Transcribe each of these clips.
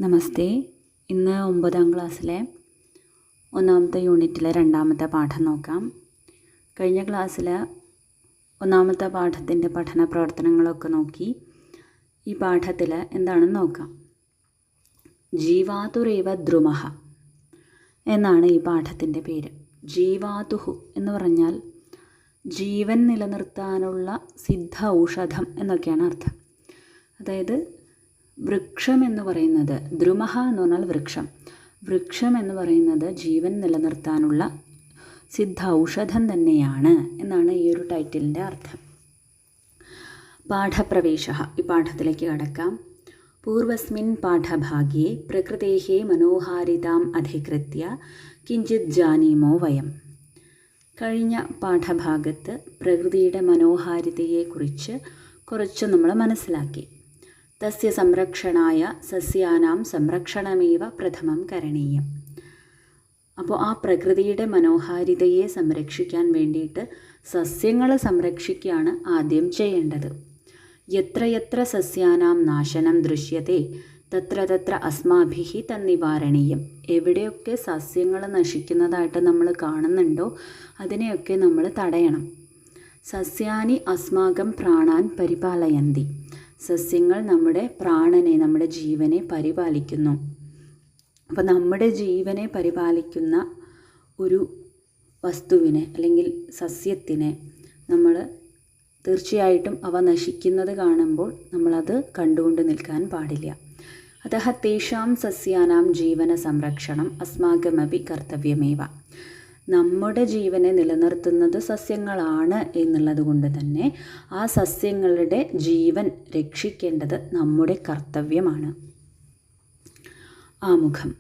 നമസ്തേ. ഇന്ന് 9ാം ക്ലാസ്സിലെ 1ാമത്തെ യൂണിറ്റിലെ 2ാമത്തെ പാഠം നോക്കാം. കഴിഞ്ഞ ക്ലാസ്സിൽ 1ാമത്തെ പാഠത്തിൻ്റെ പഠന പ്രവർത്തനങ്ങളൊക്കെ നോക്കി. ഈ പാഠത്തിൽ എന്താണെന്ന് നോക്കാം. ജീവാതുരേവ ദ്രുമഃ എന്നാണ് ഈ പാഠത്തിൻ്റെ പേര്. ജീവാതുഹു എന്ന് പറഞ്ഞാൽ ജീവൻ നിലനിർത്താനുള്ള സിദ്ധ ഔഷധം എന്നൊക്കെയാണ് അർത്ഥം. അതായത് വൃക്ഷം എന്ന് പറയുന്നത്, ദ്രുമഃ എന്ന് പറഞ്ഞാൽ വൃക്ഷം എന്ന് പറയുന്നത് ജീവൻ നിലനിർത്താനുള്ള സിദ്ധ ഔഷധം തന്നെയാണ് എന്നാണ് ഈ ഒരു ടൈറ്റിലിൻ്റെ അർത്ഥം. പാഠപ്രവേശഃ, ഈ പാഠത്തിലേക്ക് കടക്കാം. പൂർവസ്മിൻ പാഠഭാഗേ പ്രകൃതേഃ മനോഹാരിതാം അധികൃത്യ കിഞ്ചിത് ജാനീമോ വയം. കഴിഞ്ഞ പാഠഭാഗത്ത് പ്രകൃതിയുടെ മനോഹാരിതയെക്കുറിച്ച് കുറച്ച് നമ്മൾ മനസ്സിലാക്കി. തസ്യ സംരക്ഷണായ സസ്യാനാം സംരക്ഷണമേവ പ്രഥമം കരണീയം. അപ്പോൾ ആ പ്രകൃതിയുടെ മനോഹാരിതയെ സംരക്ഷിക്കാൻ വേണ്ടിയിട്ട് സസ്യങ്ങൾ സംരക്ഷിക്കുകയാണ് ആദ്യം ചെയ്യേണ്ടത്. യത്ര യത്ര സസ്യാനാം നാശനം ദൃശ്യത്തെ തത്ര തത്ര അസ്മാഭിः തന്നിവാരണീയം. എവിടെയൊക്കെ സസ്യങ്ങൾ നശിക്കുന്നതായിട്ട് നമ്മൾ കാണുന്നുണ്ടോ അതിനെയൊക്കെ നമ്മൾ തടയണം. സസ്യാനി അസ്മാകം പ്രാണാൻ പരിപാലയന്തി. സസ്യങ്ങൾ നമ്മുടെ പ്രാണനെ, നമ്മുടെ ജീവനെ പരിപാലിക്കുന്നു. അപ്പോൾ നമ്മുടെ ജീവനെ പരിപാലിക്കുന്ന ഒരു വസ്തുവിനെ അല്ലെങ്കിൽ സസ്യത്തിനെ നമ്മൾ തീർച്ചയായിട്ടും അവ നശിക്കുന്നത് കാണുമ്പോൾ നമ്മളത് കണ്ടുകൊണ്ട് നിൽക്കാൻ പാടില്ല. അതഃ തേഷാം സസ്യാനാം ജീവന സംരക്ഷണം അസ്മാകമപി കർത്തവ്യമേവ. നമ്മുടെ ജീവനെ നിലനിർത്തുന്നത് സസ്യങ്ങളാണ് എന്നുള്ളത് കൊണ്ട് തന്നെ ആ സസ്യങ്ങളുടെ ജീവൻ രക്ഷിക്കേണ്ടത് നമ്മുടെ കർത്തവ്യമാണ്. ആമുഖം.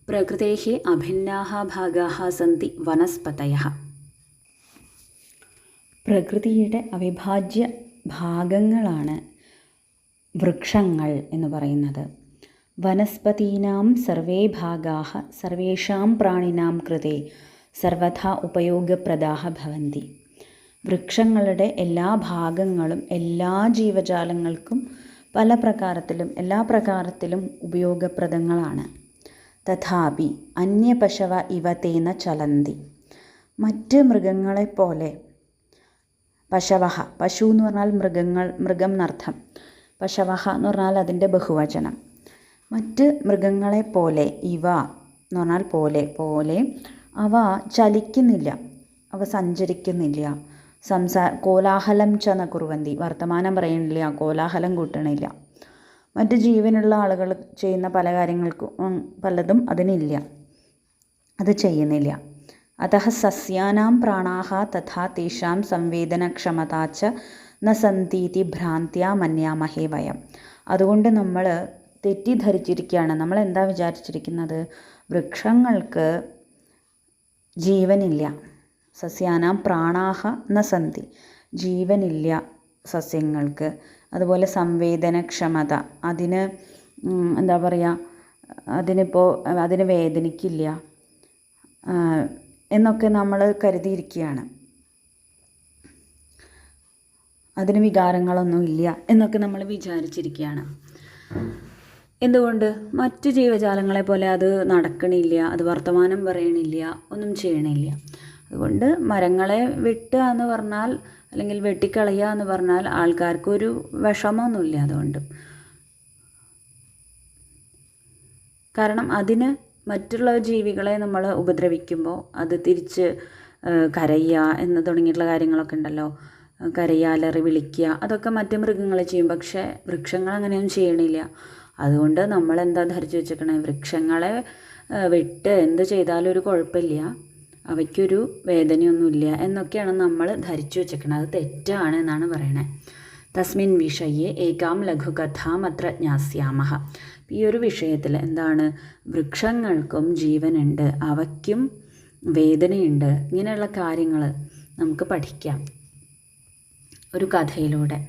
പ്രകൃതേഃ അഭിന്നാഃ ഭാഗാഃ സന്തി വനസ്പതയഃ. പ്രകൃതിയുടെ അവിഭാജ്യ ഭാഗങ്ങളാണ് വൃക്ഷങ്ങൾ എന്ന് പറയുന്നത്. വനസ്പതീനാം സർവേ ഭാഗാഃ സർവേഷാം പ്രാണിനാം കൃതേ സർവഥാ ഉപയോഗപ്രദാഃ ഭവന്തി. വൃക്ഷങ്ങളുടെ എല്ലാ ഭാഗങ്ങളും എല്ലാ ജീവജാലങ്ങൾക്കും എല്ലാ പ്രകാരത്തിലും ഉപയോഗപ്രദങ്ങളാണ്. തഥാപി അന്യപശവ ഇവ തേന ചലന്തി. മറ്റ് മൃഗങ്ങളെപ്പോലെ, പശവഃ, പശു എന്ന് പറഞ്ഞാൽ മൃഗം എന്നർത്ഥം. പശവഃ എന്ന് പറഞ്ഞാൽ അതിൻ്റെ ബഹുവചനം. മറ്റ് മൃഗങ്ങളെപ്പോലെ, ഇവ എന്ന് പറഞ്ഞാൽ പോലെ അവ ചലിക്കുന്നില്ല, അവ സഞ്ചരിക്കുന്നില്ല. കോലാഹലം ച ന കുർവന്തി. വർത്തമാനം പറയണില്ല, കോലാഹലം കൂട്ടണില്ല. മറ്റ് ജീവനുള്ള ആളുകൾ ചെയ്യുന്ന പല കാര്യങ്ങൾക്കും പലതും അതിനില്ല, അത് ചെയ്യുന്നില്ല. അതഃ സസ്യാനാം പ്രാണാഃ തഥാ തേഷാം സംവേദനക്ഷമതാ ച ന സന്തീതി ഭ്രാന്ത്യാ മന്യാമഹേ വയം. അതുകൊണ്ട് നമ്മൾ തെറ്റിദ്ധരിച്ചിരിക്കുകയാണ്. നമ്മൾ എന്താ വിചാരിച്ചിരിക്കുന്നത്? വൃക്ഷങ്ങൾക്ക് ജീവനില്ല. സസ്യാനാം പ്രാണാഃ ന സന്തി, ജീവനില്ല സസ്യങ്ങൾക്ക്. അതുപോലെ സംവേദനക്ഷമത, അതിന് എന്താ പറയുക, അതിന് വേദനിക്കില്ല എന്നൊക്കെ നമ്മൾ കരുതിയിരിക്കുകയാണ്. അതിന് വികാരങ്ങളൊന്നുമില്ല എന്നൊക്കെ നമ്മൾ വിചാരിച്ചിരിക്കുകയാണ്. എന്തുകൊണ്ട്? മറ്റു ജീവജാലങ്ങളെ പോലെ അത് നടക്കണില്ല, അത് വർത്തമാനം പറയണില്ല, ഒന്നും ചെയ്യണില്ല. അതുകൊണ്ട് മരങ്ങളെ വെട്ടുക എന്ന് പറഞ്ഞാൽ, അല്ലെങ്കിൽ വെട്ടിക്കളയുക എന്ന് പറഞ്ഞാൽ ആൾക്കാർക്കൊരു വിഷമമൊന്നുമില്ല. അതുകൊണ്ട് കാരണം അതിന് മറ്റുള്ള ജീവികളെ നമ്മൾ ഉപദ്രവിക്കുമ്പോൾ അത് തിരിച്ച് കരയുക എന്ന് തുടങ്ങിയിട്ടുള്ള കാര്യങ്ങളൊക്കെ ഉണ്ടല്ലോ. കരയുക, അലറി വിളിക്കുക, അതൊക്കെ മറ്റ് മൃഗങ്ങൾ ചെയ്യും. പക്ഷേ വൃക്ഷങ്ങൾ അങ്ങനെയൊന്നും ചെയ്യണില്ല. അതുകൊണ്ട് നമ്മൾ എന്താ ധരിച്ചു വെച്ചേക്കണേ? വൃക്ഷങ്ങളെ വിട്ട് എന്ത് ചെയ്താലും ഒരു കുഴപ്പമില്ല, അവയ്ക്കൊരു വേദനയൊന്നുമില്ല എന്നൊക്കെയാണ് നമ്മൾ ധരിച്ചു വെച്ചേക്കണത്. അത് തെറ്റാണ് എന്നാണ് പറയണത്. തസ്മിൻ വിഷയെ ഏകാം ലഘുകഥാം അത്ര ജ്ഞാസ്യാമഃ. ഈ ഒരു വിഷയത്തിൽ എന്താണ്? വൃക്ഷങ്ങൾക്കും ജീവനുണ്ട്, അവയ്ക്കും വേദനയുണ്ട്. ഇങ്ങനെയുള്ള കാര്യങ്ങൾ നമുക്ക് പഠിക്കാം ഒരു കഥയിലൂടെ.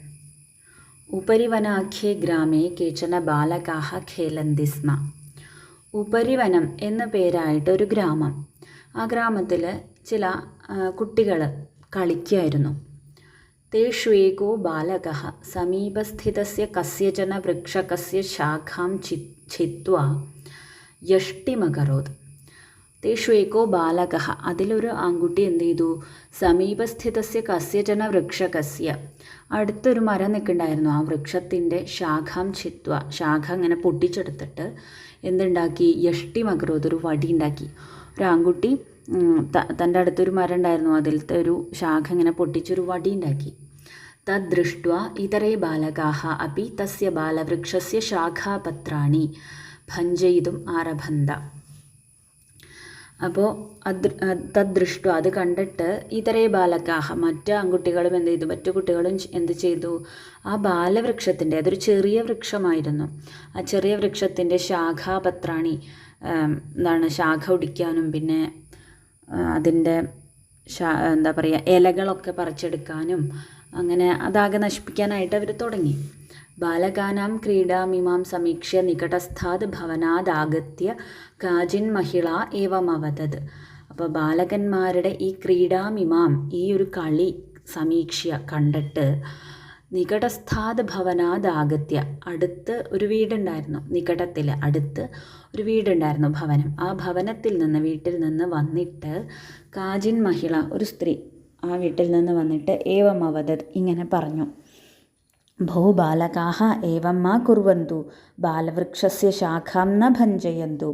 ഉപരിവനാഖ്യേ ഗ്രാമേ കേചന ബാലകാഃ ഖേലന്തി സ്മ. ഉപരിവനം എന്ന പേരായിട്ട് ഒരു ഗ്രാമം. ആ ഗ്രാമത്തിൽ ചില കുട്ടികൾ കളിക്കുകയായിരുന്നു. തേഷ്വേകോ ബാലകഃ സമീപസ്ഥിതസ്യ കസ്യചന വൃക്ഷകസ്യ ശാഖാം ഛിത്വാ യഷ്ടിമകരോത്. തേഷ്വേകോ ബാലകഃ, അതിലൊരു ആൺകുട്ടി എന്ത് ചെയ്തു, സമീപസ്ഥിതസ്യ കസ്യചന വൃക്ഷകസ്യ, അടുത്തൊരു മരം നിൽക്കുന്നുണ്ടായിരുന്നു, ആ വൃക്ഷത്തിൻ്റെ ശാഖാം ഛിത്വ, ശാഖ അങ്ങനെ പൊട്ടിച്ചെടുത്തിട്ട് എന്തുണ്ടാക്കി, യഷ്ടിമകരോത്, ഒരു വടി ഉണ്ടാക്കി. ഒരു ആൺകുട്ടി തൻ്റെ അടുത്തൊരു മരം ഉണ്ടായിരുന്നു, അതിലത്തെ ഒരു ശാഖ ഇങ്ങനെ പൊട്ടിച്ചൊരു വടി ഉണ്ടാക്കി. തദ്ദൃഷ്ട്വാ ഇതരേ ബാലകാഃ അപി തസ്യ ബാലവൃക്ഷസ്യ ശാഖാപത്രാണി ഭഞ്ജയിതും ആരഭന്ത. അപ്പോൾ തദ്ദൃഷ്ട, അത് കണ്ടിട്ട് ഇതരേ ബാലകാഃ, മറ്റ് ആൺകുട്ടികളും എന്ത് ചെയ്തു, മറ്റു കുട്ടികളും എന്ത് ചെയ്തു, ആ ബാലവൃക്ഷത്തിൻ്റെ, അതൊരു ചെറിയ വൃക്ഷമായിരുന്നു, ആ ചെറിയ വൃക്ഷത്തിൻ്റെ ശാഖാപത്രാണി, എന്താണ്, ശാഖ ഒടിക്കാനും പിന്നെ അതിൻ്റെ എന്താ പറയുക, ഇലകളൊക്കെ പറിച്ചെടുക്കാനും അങ്ങനെ അതാകെ നശിപ്പിക്കാനായിട്ട് അവർ തുടങ്ങി. ബാലകാനാം ക്രീഡാമിമാം സമീക്ഷ്യ നികടസ്ഥാത് ഭവനാദാഗത്യ കാചിൻ മഹിള ഏവമവദത്. അപ്പോൾ ബാലകന്മാരുടെ ഈ ക്രീഡാമിമാം, ഈ ഒരു കളി സമീക്ഷ്യ, കണ്ടിട്ട്, നികടസ്ഥാത് ഭവനാദാഗത്യ, അടുത്ത് ഒരു വീടുണ്ടായിരുന്നു, നികടത്തിൽ അടുത്ത് ഒരു വീടുണ്ടായിരുന്നു, ഭവനം, ആ ഭവനത്തിൽ നിന്ന്, വീട്ടിൽ നിന്ന് വന്നിട്ട്, കാചിൻ മഹിള, ഒരു സ്ത്രീ ആ വീട്ടിൽ നിന്ന് വന്നിട്ട്, ഏവമവദത്, ഇങ്ങനെ പറഞ്ഞു, ഭോ ബാലകാഃ ഏവം മാ കുർവന്തു ബാലവൃക്ഷസ്യ ശാഖാം ന ഭഞ്ജയന്തു.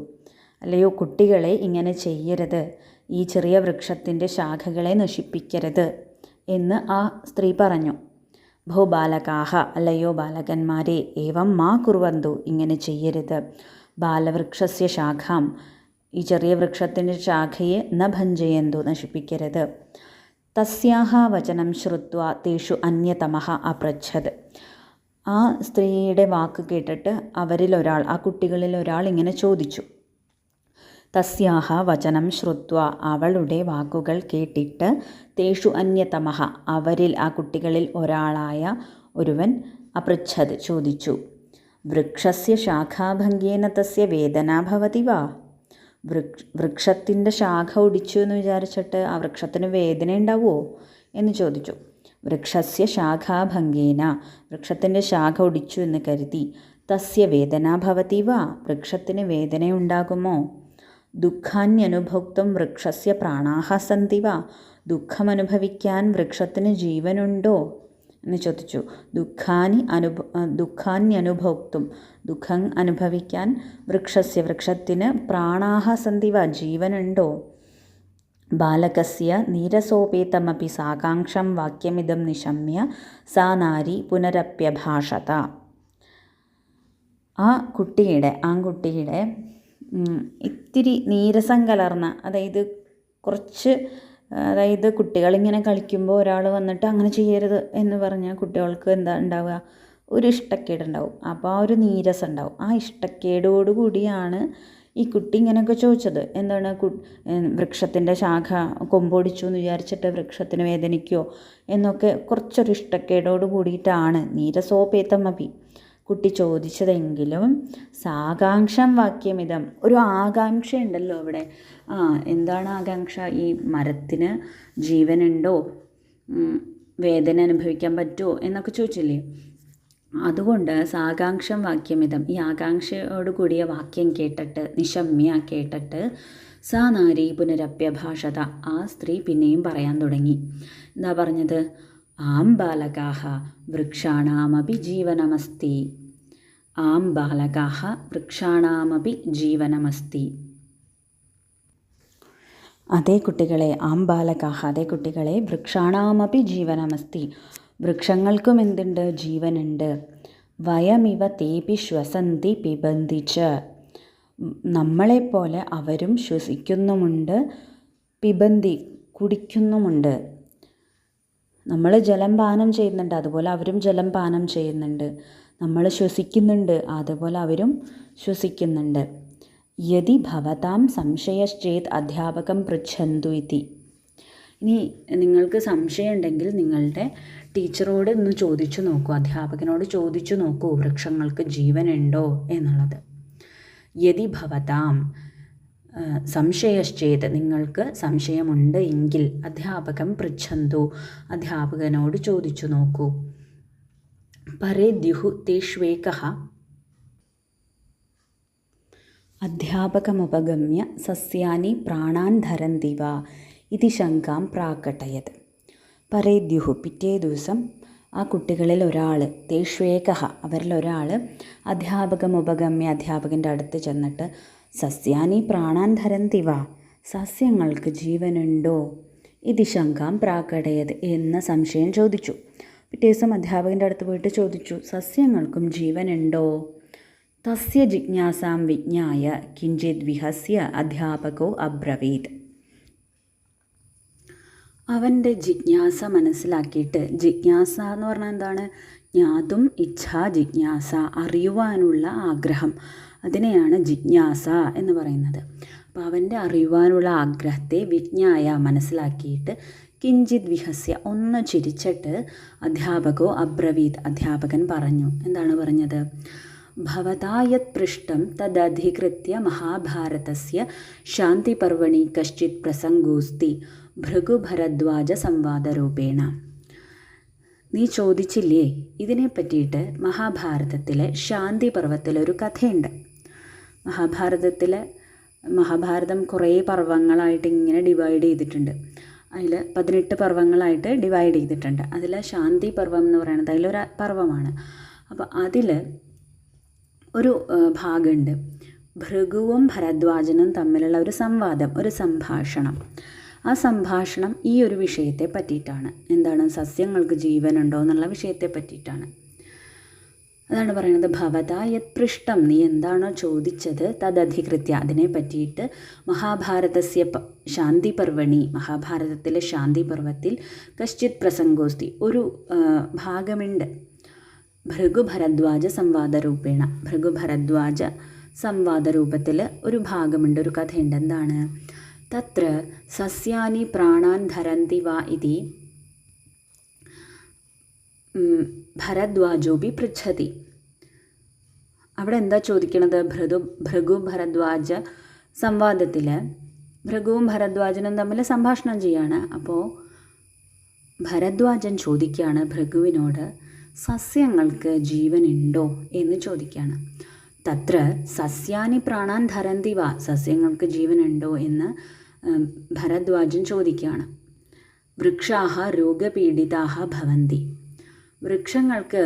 അല്ലയോ കുട്ടികളെ, ഇങ്ങനെ ചെയ്യരുത്, ഈ ചെറിയ വൃക്ഷത്തിൻ്റെ ശാഖകളെ നശിപ്പിക്കരുത് എന്ന് ആ സ്ത്രീ പറഞ്ഞു. ഭോ ബാലകാഃ, അല്ലയോ ബാലകന്മാരെ, ഏവം മാ കുർവന്തു, ഇങ്ങനെ ചെയ്യരുത്, ബാലവൃക്ഷസ്യ ശാഖാം, ഈ ചെറിയ വൃക്ഷത്തിൻ്റെ ശാഖയെ ന ഭഞ്ജയന്തു, നശിപ്പിക്കരുത്. തസ്യാഹ വചനം ശ്രുത്വാ തേഷു അന്യതമഃ അപൃച്ഛത്. ആ സ്ത്രീയുടെ വാക്ക് കേട്ടിട്ട് അവരിൽ ഒരാൾ, ആ കുട്ടികളിൽ ഒരാൾ ഇങ്ങനെ ചോദിച്ചു. തസ്യാഹ വചനം ശ്രുത്വാ, അവളുടെ വാക്കുകൾ കേട്ടിട്ട്, തേഷു അന്യതമഃ, അവരിൽ, ആ കുട്ടികളിൽ ഒരാളായ ഒരുവൻ, അപൃച്ഛത്, ചോദിച്ചു, വൃക്ഷസ്യ ശാഖാഭംഗേന തസ്യ വേദന ഭവതി വാ. വൃക്ഷത്തിൻ്റെ ശാഖ ഒടിച്ചു എന്ന് വിചാരിച്ചിട്ട് ആ വൃക്ഷത്തിന് വേദന ഉണ്ടാവുമോ എന്ന് ചോദിച്ചു. വൃക്ഷസ്യ ശാഖാഭംഗേന, വൃക്ഷത്തിൻ്റെ ശാഖ ഒടിച്ചു എന്ന് കരുതി, തസ്യ വേദന ഭവതി വാ, വൃക്ഷത്തിന് വേദനയുണ്ടാകുമോ. ദുഃഖാന്യനുഭോക്തും വൃക്ഷസ്യ പ്രാണാഃ സന്തി വാ, ദുഃഖമനുഭവിക്കാൻ വൃക്ഷത്തിന് ജീവനുണ്ടോ എന്ന് ചോദിച്ചു. ദുഃഖാന്യനുഭോക്തും, ദുഃഖം അനുഭവിക്കാൻ, വൃക്ഷത്തിന് പ്രാണാഃ സന്തി വാ, ജീവനുണ്ടോ. ബാലകസ്യ നീരസോപേതമപി സാകാംക്ഷം വാക്യമിദം നിശമ്യ സാ നാരി പുനരപ്യഭാഷത. ആ ആൺകുട്ടിയുടെ ഇത്തിരി നീരസം കലർന്ന, അതായത് കുട്ടികളിങ്ങനെ കളിക്കുമ്പോൾ ഒരാൾ വന്നിട്ട് അങ്ങനെ ചെയ്യരുത് എന്ന് പറഞ്ഞാൽ കുട്ടികൾക്ക് എന്താ ഉണ്ടാവുക, ഒരു ഇഷ്ടക്കേടുണ്ടാവും. അപ്പോൾ ആ ഒരു നീരസം ഉണ്ടാവും. ആ ഇഷ്ടക്കേടോടുകൂടിയാണ് ഈ കുട്ടി ഇങ്ങനെയൊക്കെ ചോദിച്ചത്. എന്താണ്, വൃക്ഷത്തിൻ്റെ ശാഖ കൊമ്പൊടിച്ചു എന്ന് വിചാരിച്ചിട്ട് വൃക്ഷത്തിന് വേദനിക്കുമോ എന്നൊക്കെ കുറച്ചൊരു ഇഷ്ടക്കേടോട് കൂടിയിട്ടാണ് നീരസോപേതമപി കുട്ടി ചോദിച്ചതെങ്കിലും സാകാംക്ഷം വാക്യമിതം, ഒരു ആകാംക്ഷ ഉണ്ടല്ലോ അവിടെ. എന്താണ് ആകാംക്ഷ? ഈ മരത്തിന് ജീവനുണ്ടോ, വേദന അനുഭവിക്കാൻ പറ്റുമോ എന്നൊക്കെ ചോദിച്ചില്ലേ. അതുകൊണ്ട് സാകാംക്ഷം വാക്യമിതം, ഈ ആകാംക്ഷയോട് കൂടിയ വാക്യം കേട്ടിട്ട്, നിശമ്യ കേട്ടിട്ട്, സാ നാരി പുനരപ്യഭാഷത, ആ സ്ത്രീ പിന്നെയും പറയാൻ തുടങ്ങി. എന്താ പറഞ്ഞത്? ആം ബാലകാഃ വൃക്ഷാണാമപി ജീവനമസ്തി. ആം ബാലകാഃ വൃക്ഷാണാമപി ജീവനമസ്തി. അതേ കുട്ടികളെ, ആം ബാലകാഃ, അതേ കുട്ടികളെ, വൃക്ഷാണാമപി ജീവനമസ്തി, വൃക്ഷങ്ങൾക്കും എന്തുണ്ട്? ജീവനുണ്ട്. വയമിവ തേപി ശ്വസന്തി പിബന്തി ച, നമ്മളെപ്പോലെ അവരും ശ്വസിക്കുന്നുമുണ്ട്, പിബന്തി കുടിക്കുന്നുമുണ്ട്. നമ്മൾ ജലം പാനം ചെയ്യുന്നുണ്ട്, അതുപോലെ അവരും ജലം പാനം ചെയ്യുന്നുണ്ട്. നമ്മൾ ശ്വസിക്കുന്നുണ്ട്, അതുപോലെ അവരും ശ്വസിക്കുന്നുണ്ട്. യദി ഭവതാം സംശയശ്ചേത് അധ്യാപകം പൃച്ഛന്തു ഇതി. ഇനി നിങ്ങൾക്ക് സംശയമുണ്ടെങ്കിൽ നിങ്ങളുടെ ടീച്ചറോട് ഒന്ന് ചോദിച്ചു നോക്കൂ, അധ്യാപകനോട് ചോദിച്ചു നോക്കൂ, വൃക്ഷങ്ങൾക്ക് ജീവനുണ്ടോ എന്നുള്ളത്. യദി ഭവതാം, സംശയശ്ചേത് നിങ്ങൾക്ക് സംശയമുണ്ട് എങ്കിൽ അധ്യാപകം പൃച്ഛന്തു അധ്യാപകനോട് ചോദിച്ചു നോക്കൂ. പരേദ്യുഹു തേഷ്വേകഃ അധ്യാപകമുപഗമ്യ സസ്യാനി പ്രാണാൻ ധരന്തി വാ ഇതി ശങ്കാം പ്രാകടയത്. പരേദ്യുഹു പിറ്റേ ദിവസം ആ കുട്ടികളിൽ ഒരാൾ, തേഷ്വേകഃ അവരിലൊരാൾ, അധ്യാപകമുപഗമ്യ അധ്യാപകൻ്റെ അടുത്ത് ചെന്നിട്ട് സസ്യാനി പ്രാണാൻ ധരന്തി വാ സസ്യങ്ങൾക്ക് ജീവനുണ്ടോ ഇതി ശങ്കാം പ്രാകടയത് എന്ന സംശയം ചോദിച്ചു. പിറ്റേ ദിവസം അധ്യാപകൻ്റെ അടുത്ത് പോയിട്ട് ചോദിച്ചു, സസ്യങ്ങൾക്കും ജീവനുണ്ടോ? തസ്യ ജിജ്ഞാസാം വിജ്ഞായ കിഞ്ചിത് വിഹസ്യ അധ്യാപകോ അബ്രവീത്. അവൻ്റെ ജിജ്ഞാസ മനസ്സിലാക്കിയിട്ട്, ജിജ്ഞാസ എന്ന് പറഞ്ഞാൽ എന്താണ്? ജ്ഞാതും ഇച്ഛാ ജിജ്ഞാസ, അറിയുവാനുള്ള ആഗ്രഹം, അതിനെയാണ് ജിജ്ഞാസ എന്ന് പറയുന്നത്. അപ്പോൾ അവൻ്റെ അറിയുവാനുള്ള ആഗ്രഹത്തെ വിജ്ഞായ മനസ്സിലാക്കിയിട്ട് കിഞ്ചിത് വിഹസ്യ ഒന്ന് ചിരിച്ചിട്ട് അധ്യാപകോ അബ്രവീത് അധ്യാപകൻ പറഞ്ഞു. എന്താണ് പറഞ്ഞത്? ഭവതാ യത് പൃഷ്ടം തദധികൃത്യ മഹാഭാരതസ്യ ശാന്തിപർവണി കശ്ചിത് പ്രസംഗോസ്തി ഭൃഗുഭരദ്വാജ സംവാദരൂപേണ. നീ ചോദിച്ചില്ലേ, ഇതിനെ പറ്റിയിട്ട് മഹാഭാരതത്തിലെ ശാന്തി പർവ്വത്തിലൊരു കഥയുണ്ട്. മഹാഭാരതം കുറേ പർവ്വങ്ങളായിട്ട് ഇങ്ങനെ ഡിവൈഡ് ചെയ്തിട്ടുണ്ട്. അതിൽ 18 പർവ്വങ്ങളായിട്ട് ഡിവൈഡ് ചെയ്തിട്ടുണ്ട്. അതിൽ ശാന്തി പർവ്വം എന്ന് പറയുന്നത് അതിലൊരു പർവ്വമാണ്. അപ്പോൾ അതിൽ ഒരു ഭാഗമുണ്ട്, ഭൃഗുവും ഭരദ്വാജനും തമ്മിലുള്ള ഒരു സംവാദം, ഒരു സംഭാഷണം. ആ സംഭാഷണം ഈ ഒരു വിഷയത്തെ പറ്റിയിട്ടാണ്. എന്താണ്? സസ്യങ്ങൾക്ക് ജീവനുണ്ടോ എന്നുള്ള വിഷയത്തെ പറ്റിയിട്ടാണ്. അതാണ് പറയുന്നത്, ഭവതാ യത് പൃഷ്ടം നീ എന്താണോ ചോദിച്ചത് തദധികൃത്യ അതിനെ പറ്റിയിട്ട് മഹാഭാരതസ്യ ശാന്തിപർവണി മഹാഭാരതത്തിലെ ശാന്തിപർവത്തിൽ കശ്ചിത് പ്രസംഗോസ്തി ഒരു ഭാഗമുണ്ട്. ഭൃഗുഭരദ്വാജ സംവാദരൂപേണ ഭൃഗുഭരദ്വാജ സംവാദരൂപത്തിൽ ഒരു ഭാഗമുണ്ട്, ഒരു കഥയുണ്ട്. എന്താണ്? തത്ര സസ്യാനി പ്രാണാൻ ധരന്തി വാ ഇതി ഭരദ്വാജോപി പൃച്ഛതി. അവിടെ എന്താ ചോദിക്കണത്? ഭൃഗുഭരദ്വാജ സംവാദത്തിൽ ഭൃഗുവും ഭരദ്വാജനും തമ്മിൽ സംഭാഷണം ചെയ്യാണ്. അപ്പോൾ ഭരദ്വാജൻ ചോദിക്കുകയാണ് ഭൃഗുവിനോട്, സസ്യങ്ങൾക്ക് ജീവനുണ്ടോ എന്ന് ചോദിക്കുകയാണ്. തത്ര സസ്യാനി പ്രാണാൻ ധരന്തി വാ സസ്യങ്ങൾക്ക് ജീവനുണ്ടോ എന്ന് ഭരദ്വാജൻ ചോദിക്കുകയാണ്. വൃക്ഷാഹ രോഗപീഡിതാഹ ഭവന്തി വൃക്ഷങ്ങൾക്ക്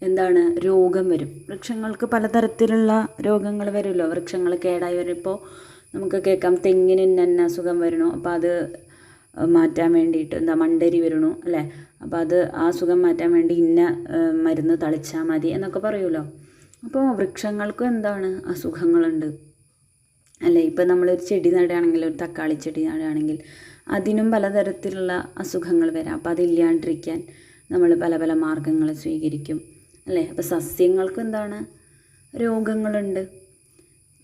എന്താണ്? രോഗം വരും. വൃക്ഷങ്ങൾക്ക് പലതരത്തിലുള്ള രോഗങ്ങൾ വരുമല്ലോ. വൃക്ഷങ്ങൾ കേടായി വരുമ്പോൾ നമുക്ക് കേൾക്കാം തെങ്ങിന് ഇന്ന അസുഖം വരണു, അപ്പോൾ അത് മാറ്റാൻ വേണ്ടിയിട്ട് എന്താ മണ്ടരി വരണു അല്ലേ, അപ്പോൾ അത് ആ അസുഖം മാറ്റാൻ വേണ്ടി ഇന്ന മരുന്ന് തളിച്ചാൽ മതി എന്നൊക്കെ പറയുമല്ലോ. അപ്പോൾ വൃക്ഷങ്ങൾക്കും എന്താണ്? അസുഖങ്ങളുണ്ട് അല്ലേ. ഇപ്പം നമ്മളൊരു ചെടി നടുകയാണെങ്കിൽ, ഒരു തക്കാളി ചെടി നടുകയാണെങ്കിൽ അതിനും പലതരത്തിലുള്ള അസുഖങ്ങൾ വരാം. അപ്പോൾ അതില്ലാണ്ടിരിക്കാൻ നമ്മൾ പല പല മാർഗങ്ങൾ സ്വീകരിക്കും അല്ലേ. അപ്പോൾ സസ്യങ്ങൾക്കും എന്താണ്? രോഗങ്ങളുണ്ട്.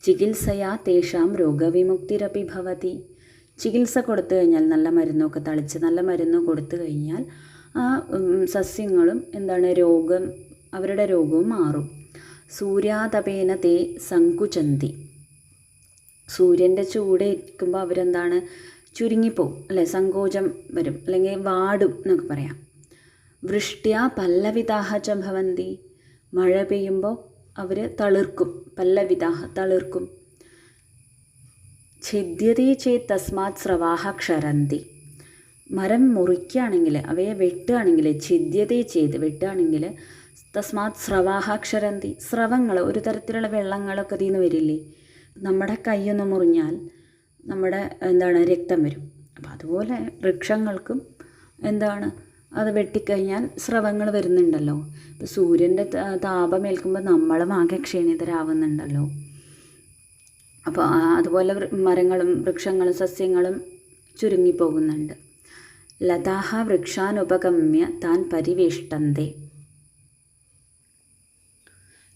ചികിത്സയാ തേഷാം രോഗവിമുക്തിരപി ഭവതി. ചികിത്സ കൊടുത്തു കഴിഞ്ഞാൽ, നല്ല മരുന്നൊക്കെ തളിച്ച് നല്ല മരുന്ന് കൊടുത്തു കഴിഞ്ഞാൽ ആ സസ്യങ്ങളും എന്താണ്? അവരുടെ രോഗവും മാറും. സൂര്യാതപേന തേ സങ്കുചന്തി സൂര്യൻ്റെ ചൂടേൽക്കുമ്പോൾ അവരെന്താണ്? ചുരുങ്ങിപ്പോവും അല്ലേ, സങ്കോചം വരും, അല്ലെങ്കിൽ വാടും എന്നൊക്കെ പറയാം. വൃഷ്ട്യാ പല്ലവിതാഹ ച ഭവന്തി മഴ പെയ്യുമ്പോൾ അവർ തളിർക്കും. പല്ലവിതാഹ തളിർക്കും. ഛിദ്യതേ ചേത് തസ്മാത് സ്രവാഹ ക്ഷരന്തി മരം മുറിക്കുകയാണെങ്കിൽ, അവയെ വെട്ടുകയാണെങ്കിൽ, ഛിദ്യതേ ചെയ്ത് വെട്ടുകയാണെങ്കിൽ തസ്മാത് സ്രവാഹ ക്ഷരന്തി സ്രവങ്ങൾ, ഒരു തരത്തിലുള്ള വെള്ളങ്ങളൊക്കെ ഇതിൽ നിന്ന് വരില്ലേ. നമ്മുടെ കൈയൊന്ന് മുറിഞ്ഞാൽ നമ്മുടെ എന്താണ്? രക്തം വരും. അപ്പം അതുപോലെ വൃക്ഷങ്ങൾക്കും എന്താണ്? അത് വെട്ടിക്കഴിഞ്ഞാൽ സ്രവങ്ങൾ വരുന്നുണ്ടല്ലോ. ഇപ്പോൾ സൂര്യൻ്റെ താപമേൽക്കുമ്പോൾ നമ്മളും ആകെ ക്ഷീണിതരാവുന്നുണ്ടല്ലോ. അപ്പോൾ അതുപോലെ മരങ്ങളും വൃക്ഷങ്ങളും സസ്യങ്ങളും ചുരുങ്ങിപ്പോകുന്നുണ്ട്. ലതാഹ വൃക്ഷാനുപഗമ്യ താൻ പരിവേഷ്ടന്തേ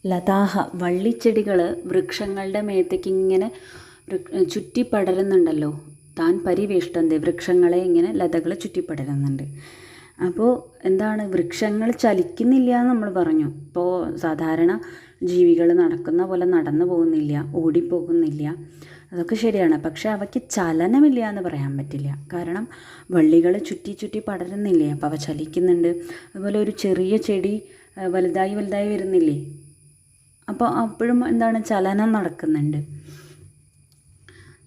ലതാഹ വള്ളിച്ചെടികൾ വൃക്ഷങ്ങളുടെ മേത്തേക്ക് ഇങ്ങനെ ചുറ്റിപ്പടരുന്നുണ്ടല്ലോ. താൻ പരിവേഷ്ടന്തേ വൃക്ഷങ്ങളെ ഇങ്ങനെ ലതകൾ ചുറ്റിപ്പടരുന്നുണ്ട്. അപ്പോൾ എന്താണ്? വൃക്ഷങ്ങൾ ചലിക്കുന്നില്ല എന്ന് നമ്മൾ പറഞ്ഞു. ഇപ്പോൾ സാധാരണ ജീവികൾ നടക്കുന്ന പോലെ നടന്നു പോകുന്നില്ല, ഓടിപ്പോകുന്നില്ല. അതൊക്കെ ശരിയാണ്. പക്ഷേ അവയ്ക്ക് ചലനമില്ല എന്ന് പറയാൻ പറ്റില്ല. കാരണം വള്ളികൾ ചുറ്റി ചുറ്റി പടരുന്നില്ലേ, അപ്പോൾ അവ ചലിക്കുന്നുണ്ട്. അതുപോലെ ഒരു ചെറിയ ചെടി വലുതായി വലുതായി വരുന്നില്ലേ, അപ്പോൾ അപ്പോഴും എന്താണ്, ചലനം നടക്കുന്നുണ്ട്.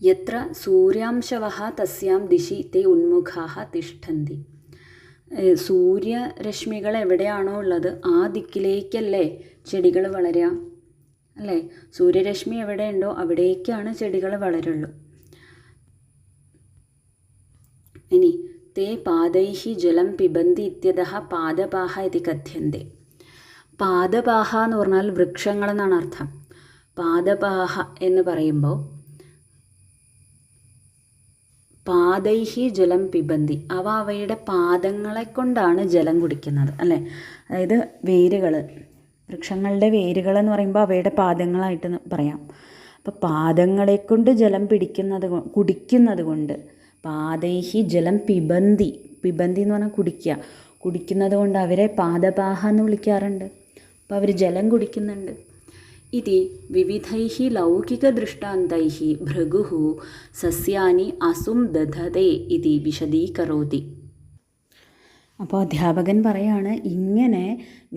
യത്ര സൂര്യാംശവഃ തസ്യാം ദിശി തേ ഉന്മുഖാഃ തിഷ്ഠന്തി. സൂര്യരശ്മികൾ എവിടെയാണോ ഉള്ളത് ആ ദിക്കിലേക്കല്ലേ ചെടികൾ വളരുക, അല്ലേ? സൂര്യരശ്മി എവിടെയുണ്ടോ അവിടേക്കാണ് ചെടികൾ വളരുള്ളൂ. ഇനി തേ പാദൈഃ ജലം പിബന്തി ഇത്യതഃ പാദപാഃ ഇതി കഥ്യന്തെ. പാദപാഃ എന്ന് പറഞ്ഞാൽ വൃക്ഷങ്ങളെന്നാണ് അർത്ഥം. പാദപാഃ എന്ന് പറയുമ്പോൾ പാദൈഹി ജലം പിബന്തി, അവ അവയുടെ പാദങ്ങളെ കൊണ്ടാണ് ജലം കുടിക്കുന്നത്, അല്ലേ? അതായത് വേരുകൾ, വൃക്ഷങ്ങളുടെ വേരുകൾ എന്ന് പറയുമ്പോൾ അവയുടെ പാദങ്ങളായിട്ട് പറയാം. അപ്പോൾ പാദങ്ങളെ കൊണ്ട് ജലം കുടിക്കുന്നത് കൊണ്ട് പാദൈഹി ജലം പിബന്തി, പിബന്തി എന്ന് പറഞ്ഞാൽ കുടിക്കുന്നത് കൊണ്ട് അവരെ പാദപാഹ എന്ന് വിളിക്കാറുണ്ട്. അപ്പോൾ അവർ ജലം കുടിക്കുന്നുണ്ട്. ഇതി വിവിധൈഃ ലൗകികദൃഷ്ടാന്തൈഃ ഭൃഗുഃ സസ്യാനി അസും ദധതേ ഇതി വിശദീകരോതി. അപ്പോൾ അധ്യാപകൻ പറയാണ്, ഇങ്ങനെ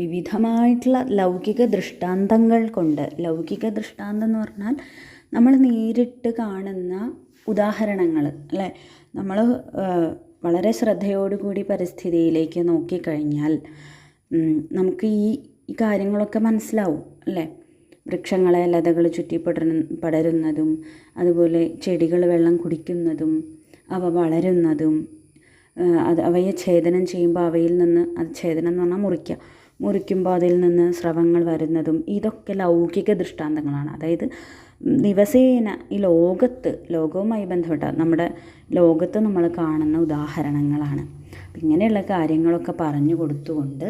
വിവിധമായിട്ടുള്ള ലൗകിക ദൃഷ്ടാന്തങ്ങൾ കൊണ്ട്, ലൗകിക ദൃഷ്ടാന്തം എന്ന് പറഞ്ഞാൽ നമ്മൾ നേരിട്ട് കാണുന്ന ഉദാഹരണങ്ങൾ, അല്ലേ? നമ്മൾ വളരെ ശ്രദ്ധയോടുകൂടി പരിസ്ഥിതിയിലേക്ക് നോക്കിക്കഴിഞ്ഞാൽ നമുക്ക് ഈ കാര്യങ്ങളൊക്കെ മനസ്സിലാവും, അല്ലേ? വൃക്ഷങ്ങളെ ലതകൾ ചുറ്റി പടരുന്നതും അതുപോലെ ചെടികൾ വെള്ളം കുടിക്കുന്നതും അവ വളരുന്നതും അവയെ ഛേദനം ചെയ്യുമ്പോൾ അവയിൽ നിന്ന്, അത് ഛേദനം എന്ന് പറഞ്ഞാൽ മുറിക്കുമ്പോൾ അതിൽ നിന്ന് സ്രവങ്ങൾ വരുന്നതും ഇതൊക്കെ ലൗകിക ദൃഷ്ടാന്തങ്ങളാണ്. അതായത് ദിവസേന ഈ ലോകവുമായി ബന്ധപ്പെട്ട നമ്മുടെ ലോകത്ത് നമ്മൾ കാണുന്ന ഉദാഹരണങ്ങളാണ്. ഇങ്ങനെയുള്ള കാര്യങ്ങളൊക്കെ പറഞ്ഞു കൊടുത്തുകൊണ്ട്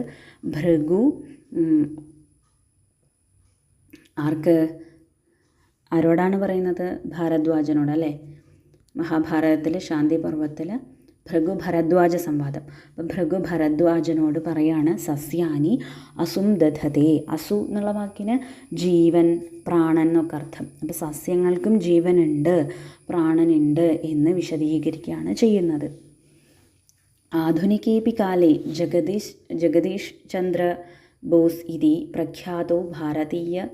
ഭൃഗു ആരോടാണ് പറയുന്നത്? ഭാരദ്വാജനോട്, അല്ലേ? മഹാഭാരതത്തിൽ ശാന്തി പർവ്വത്തിൽ ഭൃഗു ഭരദ്വാജ സംവാദം. അപ്പം ഭൃഗു ഭരദ്വാജനോട് പറയാണ്, സസ്യാനി അസും ദധതേ. അസു എന്നുള്ള വാക്കിന് ജീവൻ, പ്രാണൻ എന്നൊക്കെ അർത്ഥം. അപ്പം സസ്യങ്ങൾക്കും ജീവനുണ്ട്, പ്രാണനുണ്ട് എന്ന് വിശദീകരിക്കുകയാണ് ചെയ്യുന്നത്. ആധുനികേപി കാലേ ജഗദീഷ് ചന്ദ്ര ബോസ് ഇതി പ്രഖ്യാതോ ഭാരതീയ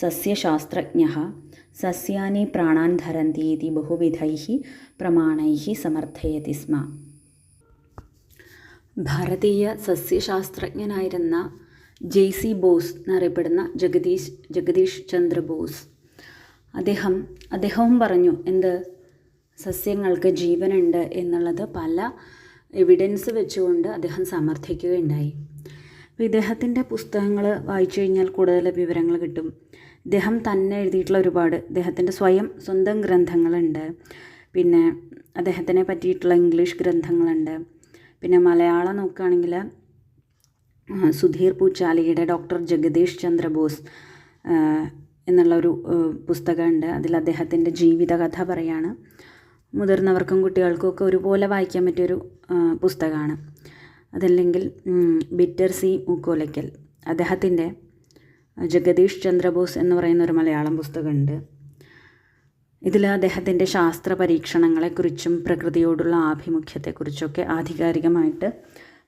സസ്യശാസ്ത്രജ്ഞഃ സസ്യാനി പ്രാണാൻ ധരന്തി ഇതി ബഹുവിധൈഃ പ്രമാണൈഃ സമർത്ഥയതി സ്മ. ഭാരതീയ സസ്യശാസ്ത്രജ്ഞനായിരുന്ന JC ബോസ് എന്നറിയപ്പെടുന്ന ജഗദീഷ് ചന്ദ്ര ബോസ്, അദ്ദേഹവും പറഞ്ഞു, എന്ത്? സസ്യങ്ങൾക്ക് ജീവനുണ്ട് എന്നുള്ളത് പല എവിഡൻസ് വെച്ചുകൊണ്ട് അദ്ദേഹം സമർത്ഥിക്കുകയുണ്ടായി. അപ്പോൾ ഇദ്ദേഹത്തിൻ്റെ പുസ്തകങ്ങൾ വായിച്ചു കഴിഞ്ഞാൽ കൂടുതൽ വിവരങ്ങൾ കിട്ടും. ഇദ്ദേഹം തന്നെ എഴുതിയിട്ടുള്ള ഇദ്ദേഹത്തിൻ്റെ സ്വന്തം ഗ്രന്ഥങ്ങളുണ്ട്. പിന്നെ അദ്ദേഹത്തിനെ പറ്റിയിട്ടുള്ള ഇംഗ്ലീഷ് ഗ്രന്ഥങ്ങളുണ്ട്. പിന്നെ മലയാളം നോക്കുകയാണെങ്കിൽ സുധീർ പൂച്ചാലിയുടെ ഡോക്ടർ ജഗദീഷ് ചന്ദ്ര ബോസ് എന്നുള്ളൊരു പുസ്തകമുണ്ട്. അതിൽ അദ്ദേഹത്തിൻ്റെ ജീവിതകഥ പറയാണ്. മുതിർന്നവർക്കും കുട്ടികൾക്കും ഒക്കെ ഒരുപോലെ വായിക്കാൻ പറ്റിയൊരു പുസ്തകമാണ്. അതല്ലെങ്കിൽ ബിറ്റർ സി മൂക്കോലയ്ക്കൽ, അദ്ദേഹത്തിൻ്റെ ജഗദീഷ് ചന്ദ്രബോസ് എന്ന് പറയുന്ന ഒരു മലയാളം പുസ്തകമുണ്ട്. ഇതിൽ അദ്ദേഹത്തിൻ്റെ ശാസ്ത്ര പരീക്ഷണങ്ങളെക്കുറിച്ചും പ്രകൃതിയോടുള്ള ആഭിമുഖ്യത്തെക്കുറിച്ചൊക്കെ ആധികാരികമായിട്ട്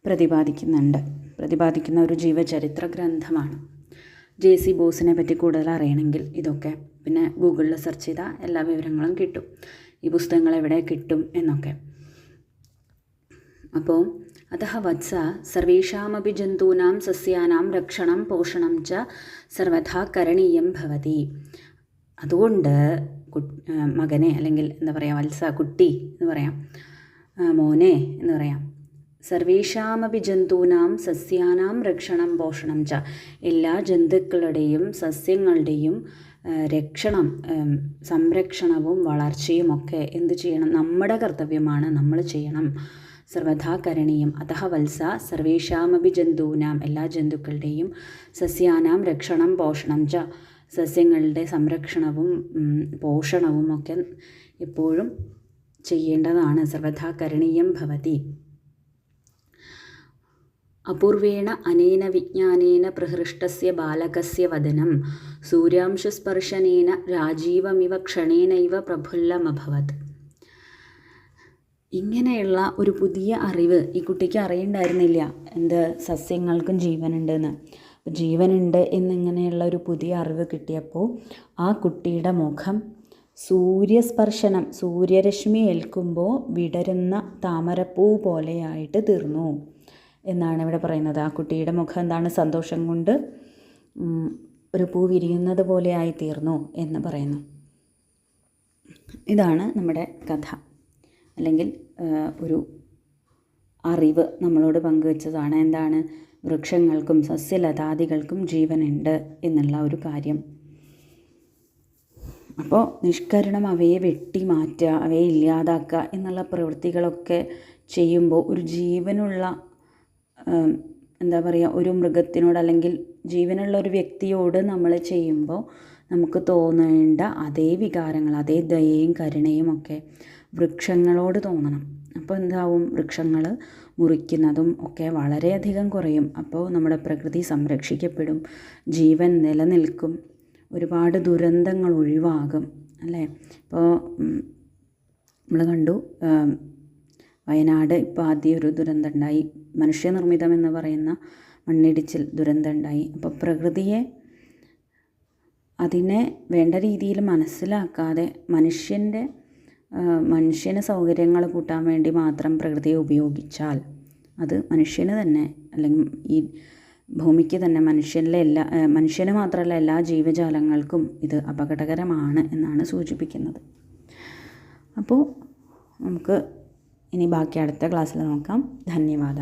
പ്രതിപാദിക്കുന്ന ഒരു ജീവചരിത്ര ഗ്രന്ഥമാണ്. JC ബോസിനെ പറ്റി കൂടുതൽ അറിയണമെങ്കിൽ ഇതൊക്കെ പിന്നെ ഗൂഗിളിൽ സെർച്ച് ചെയ്താൽ എല്ലാ വിവരങ്ങളും കിട്ടും. ഈ പുസ്തകങ്ങൾ എവിടെ കിട്ടും എന്നൊക്കെ. അപ്പോൾ അതഃ വത്സ സർവേഷാമപി ജന്തൂനാം സസ്യാനാം രക്ഷണം പോഷണം ച സർവഥാ കരണീയം ഭവതി. അതുകൊണ്ട് മകനെ, അല്ലെങ്കിൽ എന്താ പറയുക, വത്സ, കുട്ടി എന്ന് പറയാം, മോനെ എന്ന് പറയാം. സർവേഷാമപി ജന്തൂനാം സസ്യാനാം രക്ഷണം പോഷണം ച, എല്ലാ ജന്തുക്കളുടെയും സസ്യങ്ങളുടെയും സംരക്ഷണവും വളർച്ചയും ഒക്കെ എന്ത് ചെയ്യണം? നമ്മുടെ കർത്തവ്യമാണ്, നമ്മൾ ചെയ്യണം. സർവഥാ കരണീയം. അതഃ വത്സ സർവേഷാമപി ജന്തൂനാം, എല്ലാ ജന്തുക്കളുടെയും സസ്യാനാം രക്ഷണം പോഷണം ച, സസ്യങ്ങളുടെ സംരക്ഷണവും പോഷണവും ഒക്കെ എപ്പോഴും ചെയ്യേണ്ടതാണ്. സർവഥാ കരണീയം ഭവതി. അപൂർവേണ അനേന വിജ്ഞാനേന പ്രഹൃഷ്ടസ്യ ബാലകസ്യ വദനം സൂര്യാംശസ്പർശനേന രാജീവമിവ ക്ഷണേനൈവ പ്രഫുല്ലമഭവത്. ഇങ്ങനെയുള്ള ഒരു പുതിയ അറിവ് ഈ കുട്ടിക്ക് അറിയണ്ടായിരുന്നില്ല, എന്ത് സസ്യങ്ങൾക്കും ജീവനുണ്ടെന്ന്. ജീവനുണ്ട് എന്നിങ്ങനെയുള്ള ഒരു പുതിയ അറിവ് കിട്ടിയപ്പോൾ ആ കുട്ടിയുടെ മുഖം സൂര്യസ്പർശനം, സൂര്യരശ്മി ഏൽക്കുമ്പോൾ വിടരുന്ന താമരപ്പൂ പോലെയായിട്ട് തീർന്നു എന്നാണ് ഇവിടെ പറയുന്നത്. ആ കുട്ടിയുടെ മുഖം എന്താണ്, സന്തോഷം കൊണ്ട് ഒരു പൂ വിരിയുന്നത് പോലെയായി തീർന്നു എന്ന് പറയുന്നു. ഇതാണ് നമ്മുടെ കഥ, അല്ലെങ്കിൽ ഒരു അറിവ് നമ്മളോട് പങ്കുവച്ചതാണ്. എന്താണ്, വൃക്ഷങ്ങൾക്കും സസ്യലതാദികൾക്കും ജീവനുണ്ട് എന്നുള്ള ഒരു കാര്യം. അപ്പോൾ നിഷ്കരുണം അവയെ വെട്ടി മാറ്റുക, അവയെ ഇല്ലാതാക്കുക എന്നുള്ള പ്രവൃത്തികളൊക്കെ ചെയ്യുമ്പോൾ ഒരു ജീവനുള്ള എന്താ പറയുക, ഒരു മൃഗത്തിനോട് അല്ലെങ്കിൽ ജീവനുള്ള ഒരു വ്യക്തിയോട് നമ്മൾ ചെയ്യുമ്പോൾ നമുക്ക് തോന്നേണ്ട അതേ വികാരങ്ങൾ, അതേ ദയയും കരുണയും ഒക്കെ വൃക്ഷങ്ങളോട് തോന്നണം. അപ്പോൾ എന്താവും, വൃക്ഷങ്ങൾ മുറിക്കുന്നതും ഒക്കെ വളരെയധികം കുറയും. അപ്പോൾ നമ്മുടെ പ്രകൃതി സംരക്ഷിക്കപ്പെടും, ജീവൻ നിലനിൽക്കും, ഒരുപാട് ദുരന്തങ്ങൾ ഒഴിവാകും അല്ലേ. ഇപ്പോൾ നമ്മൾ കണ്ടു, വയനാട് ഇപ്പോൾ ആദ്യം ഒരു ദുരന്തം ഉണ്ടായി, മനുഷ്യനിർമ്മിതം എന്ന് പറയുന്ന മണ്ണിടിച്ചിൽ ദുരന്തം ഉണ്ടായി. അപ്പോൾ പ്രകൃതിയെ, അതിനെ വേണ്ട രീതിയിൽ മനസ്സിലാക്കാതെ മനുഷ്യന് സൗകര്യങ്ങൾ കൂട്ടാൻ വേണ്ടി മാത്രം പ്രകൃതിയെ ഉപയോഗിച്ചാൽ അത് മനുഷ്യന് തന്നെ, അല്ലെങ്കിൽ ഈ ഭൂമിക്ക് തന്നെ, മനുഷ്യന് മാത്രമല്ല എല്ലാ ജീവജാലങ്ങൾക്കും ഇത് അപകടകരമാണ് എന്നാണ് സൂചിപ്പിക്കുന്നത്. അപ്പോൾ നമുക്ക് ഇനി ബാക്കി അടുത്ത ക്ലാസ്സിൽ നോക്കാം. ധന്യവാദ.